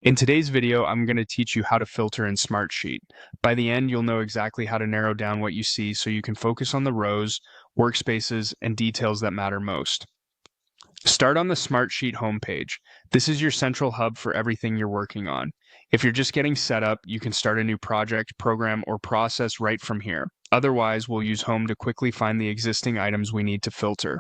In today's video, I'm going to teach you how to filter in Smartsheet. By the end, you'll know exactly how to narrow down what you see so you can focus on the rows, workspaces, and details that matter most. Start on the Smartsheet homepage. This is your central hub for everything you're working on. If you're just getting set up, you can start a new project, program, or process right from here. Otherwise, we'll use Home to quickly find the existing items we need to filter.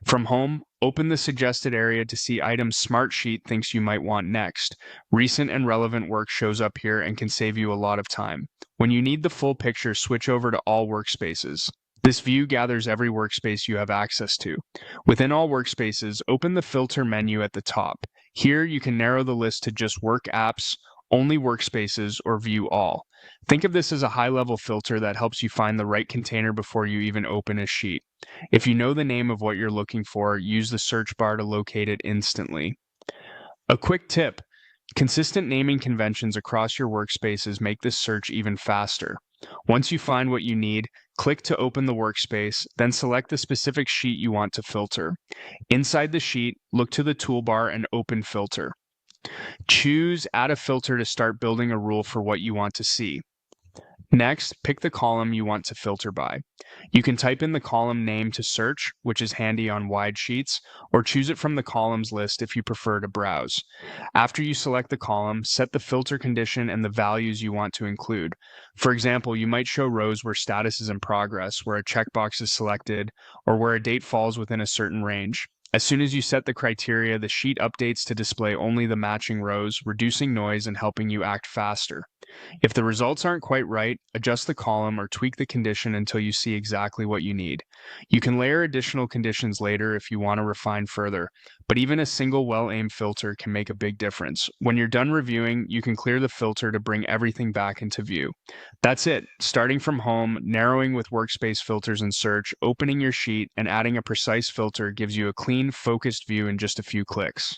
From Home, open the suggested area to see items Smartsheet thinks you might want next. Recent and relevant work shows up here and can save you a lot of time. When you need the full picture, switch over to All Workspaces. This view gathers every workspace you have access to. Within all workspaces, open the Filter menu at the top. Here, you can narrow the list to just Work Apps, Only Workspaces, or View All. Think of this as a high-level filter that helps you find the right container before you even open a sheet. If you know the name of what you're looking for, use the search bar to locate it instantly. A quick tip: consistent naming conventions across your workspaces make this search even faster. Once you find what you need, click to open the workspace, then select the specific sheet you want to filter. Inside the sheet, look to the toolbar and open Filter. Choose Add a Filter to start building a rule for what you want to see. Next, pick the column you want to filter by. You can type in the column name to search, which is handy on wide sheets, or choose it from the columns list if you prefer to browse. After you select the column, set the filter condition and the values you want to include. For example, you might show rows where status is in progress, where a checkbox is selected, or where a date falls within a certain range. As soon as you set the criteria, the sheet updates to display only the matching rows, reducing noise and helping you act faster. If the results aren't quite right, adjust the column or tweak the condition until you see exactly what you need. You can layer additional conditions later if you want to refine further, but even a single well-aimed filter can make a big difference. When you're done reviewing, you can clear the filter to bring everything back into view. That's it. Starting from Home, narrowing with workspace filters and search, opening your sheet, and adding a precise filter gives you a clean, focused view in just a few clicks.